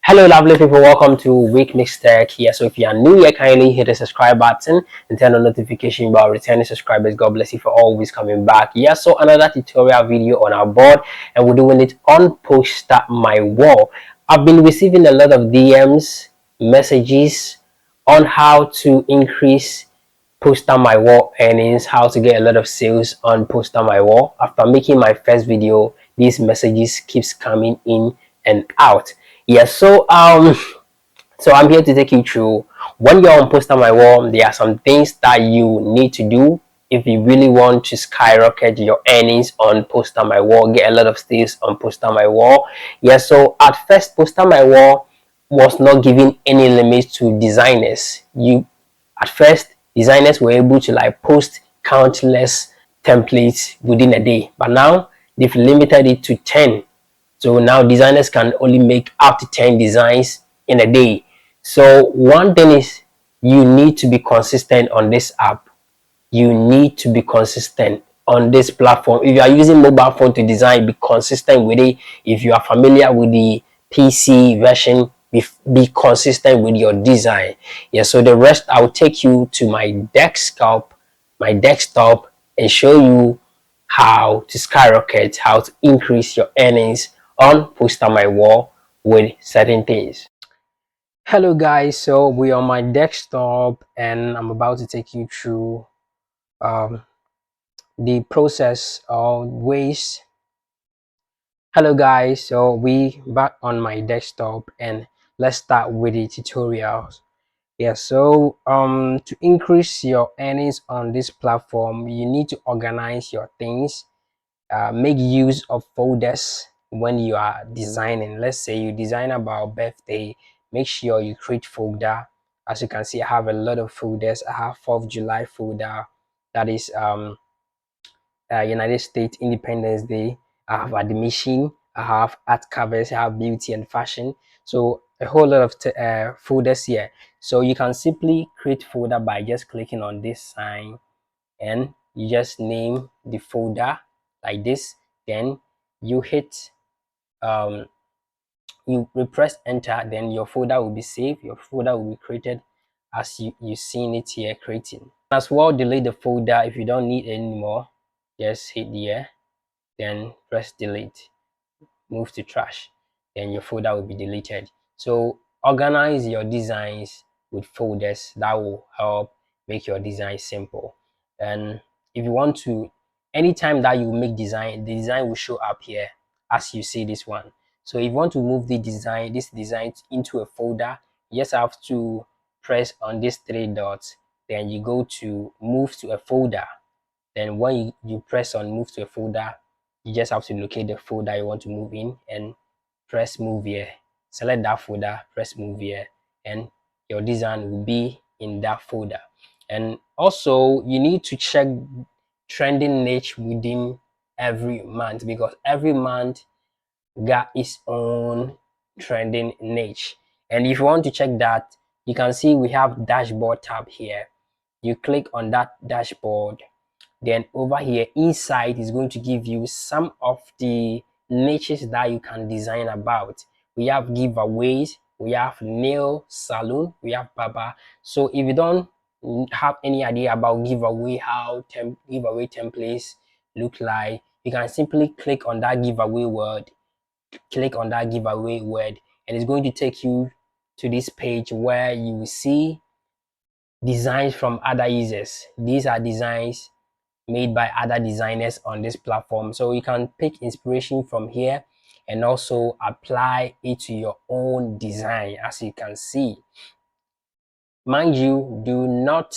Hello, lovely people. Welcome to Weekmix Tech here. So, if you are new here, kindly hit the subscribe button and turn on notification bell. Returning subscribers, God bless you for always coming back. Yeah, so another tutorial video on our board, and we're doing it on Postermywall. I've been receiving a lot of DMs, messages on how to increase Postermywall earnings, how to get a lot of sales on Postermywall. After making my first video, these messages keeps coming in and out. Yes, so I'm here to take you through. When you're on Postermywall, there are some things that you need to do if you really want to skyrocket your earnings on Postermywall, get a lot of sales on Postermywall. Yes, so at first Postermywall was not giving any limits to designers. At first, designers were able to like post countless templates within a day, but now they've limited it to 10. So now designers can only make up to 10 designs in a day. So one thing is you need to be consistent on this app. You need to be consistent on this platform. If you are using mobile phone to design, be consistent with it. If you are familiar with the PC version, be consistent with your design. Yeah, so the rest I'll take you to my desktop and show you how to skyrocket, how to increase your earnings on Postermywall with certain things. Hello guys, so we're on my desktop and I'm about to take you through um, the process or ways. Hello guys, so we back on my desktop and let's start with the tutorials. Yeah, so to increase your earnings on this platform, you need to organize your things. Make use of folders when you are designing. Let's say you design about birthday, make sure you create folder. As you can see, I have a lot of folders. I have 4th of July folder, that is United States Independence Day. I have admission, I have art covers, I have beauty and fashion. So a whole lot of folders here. So you can simply create folder by just clicking on this sign and you just name the folder like this. Then you hit you press enter, then your folder will be saved, your folder will be created as you seen it here creating. As well, delete the folder if you don't need it anymore. Just hit here, then press delete, move to trash, then your folder will be deleted. So organize your designs with folders. That will help make your design simple. And if you want to, anytime that you make design, the design will show up here as you see this one. So if you want to move this design into a folder, you just have to press on these 3 dots, then you go to move to a folder. Then when you press on move to a folder, you just have to locate the folder you want to move in and press move here. Select that folder, press move here, and your design will be in that folder. And also you need to check trending niche within every month, because every month got its own trending niche. And if you want to check that, you can see we have dashboard tab here. You click on that dashboard, then over here inside is going to give you some of the niches that you can design about. We have giveaways, we have nail salon, we have barber. So if you don't have any idea about giveaway, how giveaway templates look like, you can simply click on that giveaway word, and it's going to take you to this page where you will see designs from other users. These are designs made by other designers on this platform, so you can pick inspiration from here and also apply it to your own design. As you can see, mind you, do not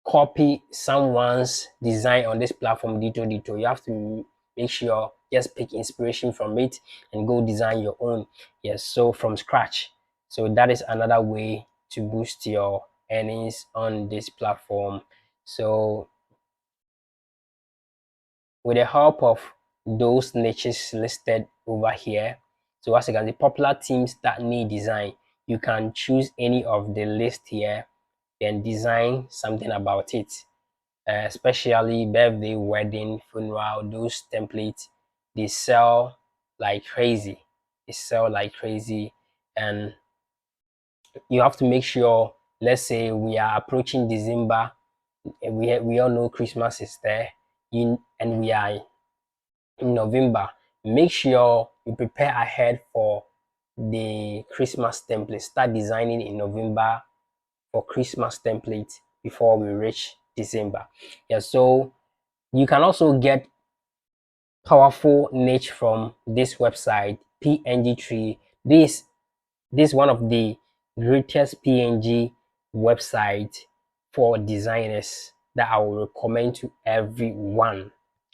copy someone's design on this platform dito. You have to make sure just pick inspiration from it and go design your own. Yes, so from scratch. So that is another way to boost your earnings on this platform. So with the help of those niches listed over here, so as you can see, popular themes that need design, you can choose any of the list here, then design something about it. Especially birthday, wedding, funeral, those templates, they sell like crazy. and you have to make sure, let's say we are approaching December, and we all know Christmas is there, and we are in November. Make sure you prepare ahead for the Christmas template. Start designing in November for Christmas template before we reach December. Yeah, so you can also get powerful niche from this website, PNG3. This is one of the greatest PNG website for designers that I will recommend to everyone.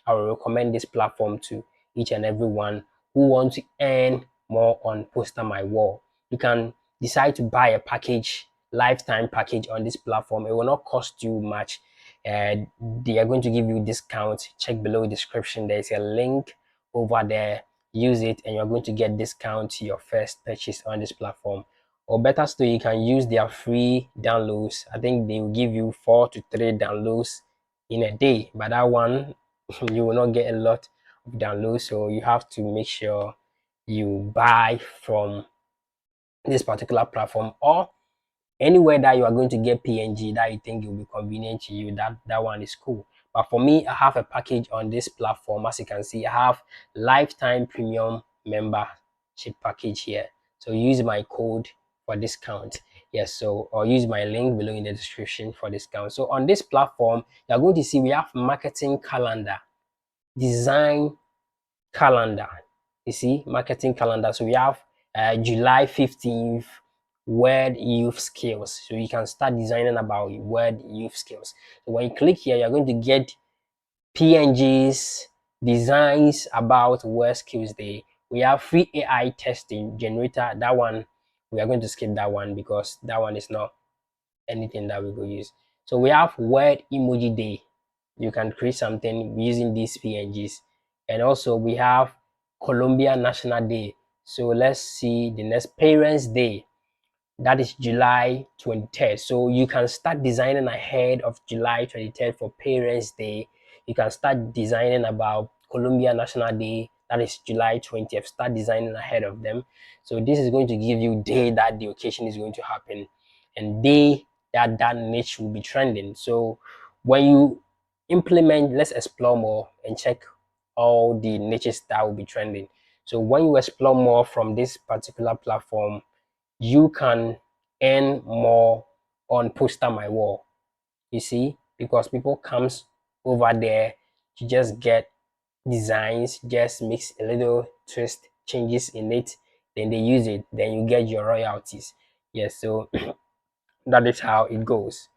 I will recommend this platform to each and everyone who want to earn more on Postermywall. You can decide to buy a package, lifetime package on this platform. It will not cost you much. They are going to give you discount. Check below the description. There is a link over there. Use it and you're going to get discount to your first purchase on this platform. Or better still, you can use their free downloads. I think they will give you 4 to 3 downloads in a day, but that one you will not get a lot of downloads, so you have to make sure you buy from this particular platform, or anywhere that you are going to get PNG that you think it will be convenient to you. That one is cool. But for me, I have a package on this platform. As you can see, I have lifetime premium membership package here. So use my code for discount. Yes, so or use my link below in the description for discount. So on this platform, you're going to see we have marketing calendar, design calendar. You see, marketing calendar. So we have July 15th, word youth skills. So you can start designing about word youth skills. So when you click here, you're going to get PNGs, designs about word skills day. We have free AI testing generator. That one, we are going to skip that one because that one is not anything that we go use. So we have word emoji day. You can create something using these PNGs. And also we have Colombia National Day. So let's see the next Parents Day. That is July 23rd. So you can start designing ahead of July 23rd for Parents Day. You can start designing about Colombia National Day. That is July 20th. Start designing ahead of them. So this is going to give you day that the occasion is going to happen and day that that niche will be trending. So when you implement, let's explore more and check all the niches that will be trending. So when you explore more from this particular platform, you can earn more on Postermywall. You see, because people comes over there to just get designs, just mix a little twist, changes in it, then they use it, then you get your royalties. Yes, so that is how it goes.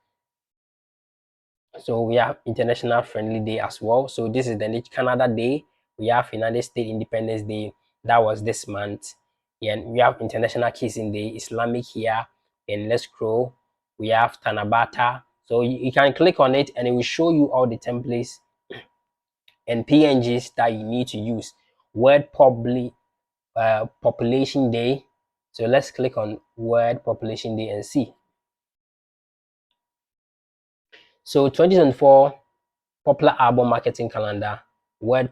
So we have International Friendly Day as well. So this is the Canada Day. We have United States Independence Day. That was this month. Yeah, and we have International Kissing Day, Islamic here, and let's scroll. We have Tanabata. So you can click on it and it will show you all the templates and PNGs that you need to use. Word probably Population Day. So let's click on Word Population Day and see. So 2024 popular album marketing calendar, word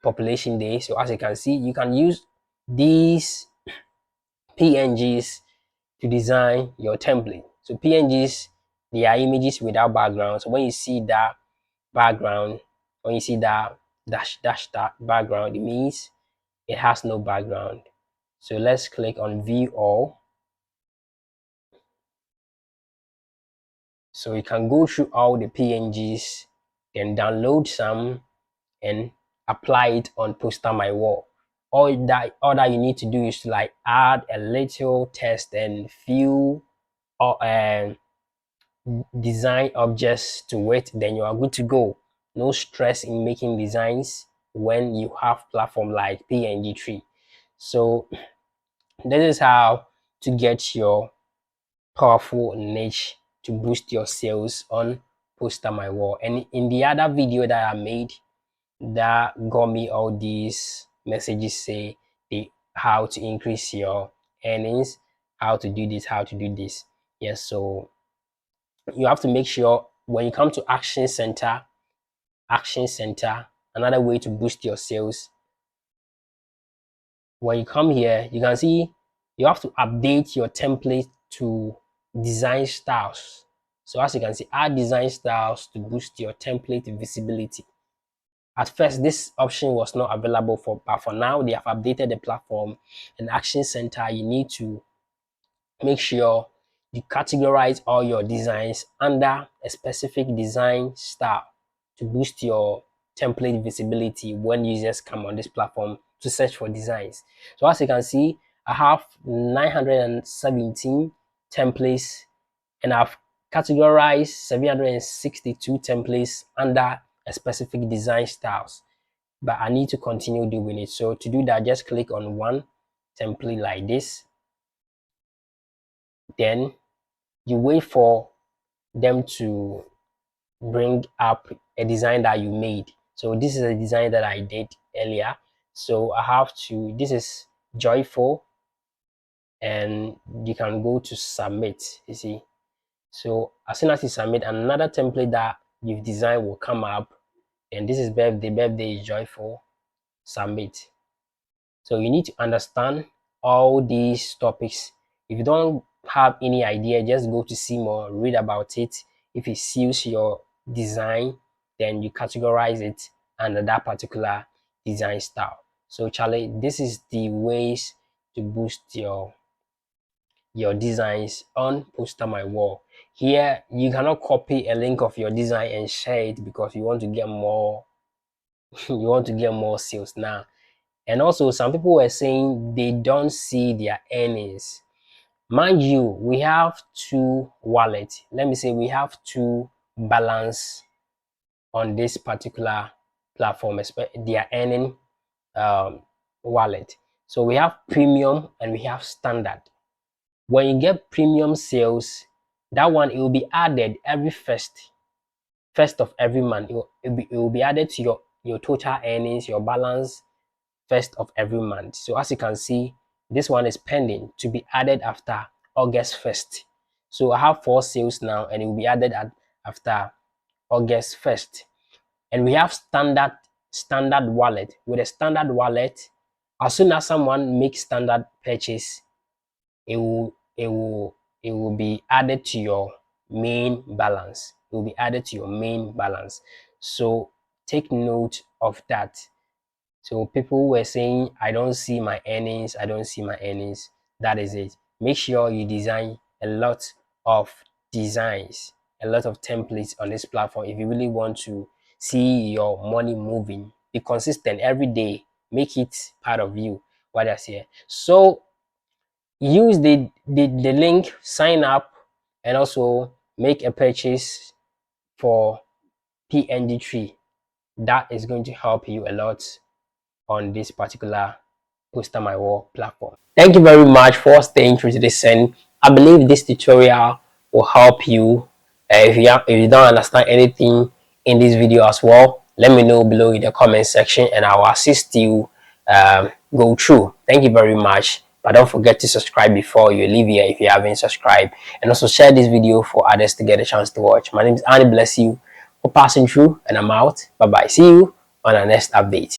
population day. So as you can see, you can use these PNGs to design your template. So PNGs, they are images without background. So when you see that background, when you see that that background, it means it has no background. So let's click on view all. So you can go through all the PNGs, then download some and apply it on Postermywall. All that you need to do is to like add a little text and few or design objects to it, then you are good to go. No stress in making designs when you have platform like PNG3. So this is how to get your powerful niche to boost your sales on Postermywall. And in the other video that I made, that got me all these messages say how to increase your earnings, how to do this, how to do this. Yes, so you have to make sure when you come to action center, another way to boost your sales. When you come here, you can see you have to update your template to design styles. So as you can see, add design styles to boost your template visibility. At first, this option was not available but for now they have updated the platform. In Action Center, you need to make sure you categorize all your designs under a specific design style to boost your template visibility when users come on this platform to search for designs. So as you can see, I have 917 templates and I've categorized 762 templates under a specific design styles, but I need to continue doing it. So to do that, just click on one template like this, then you wait for them to bring up a design that you made. So this is a design that I did earlier. So I have to, this is joyful, and you can go to submit, you see. So as soon as you submit, another template that you've designed will come up, and this is birthday is joyful, submit. So you need to understand all these topics. If you don't have any idea, just go to see more, read about it. If it suits your design, then you categorize it under that particular design style. So Charlie, this is the ways to boost your designs on Postermywall. Here you cannot copy a link of your design and share it because you want to get more you want to get more sales now. And also, some people were saying they don't see their earnings. Mind you, we have two wallets. Let me say we have two balance on this particular platform, their earning wallet. So we have premium and we have standard. When you get premium sales, that one it will be added every first of every month. It will be added to your total earnings, your balance first of every month. So as you can see, this one is pending to be added after August 1st. So I have 4 sales now and it will be added after August 1st. And we have standard wallet. With a standard wallet, as soon as someone makes standard purchase, it will be added to your main balance. It will be added to your main balance. So take note of that. So people were saying, I don't see my earnings, I don't see my earnings. That is it. Make sure you design a lot of designs, a lot of templates on this platform if you really want to see your money moving. Be consistent every day. Make it part of you. What I say. So use the link, sign up, and also make a purchase for PNG3. That is going to help you a lot on this particular Postermywall platform. Thank you very much for staying through to this end. I believe this tutorial will help you. If you don't understand anything in this video as well, let me know below in the comment section and I will assist you go through. Thank you very much. But don't forget to subscribe before you leave here if you haven't subscribed. And also share this video for others to get a chance to watch. My name is Annie. Bless you for passing through and I'm out. Bye bye. See you on our next update.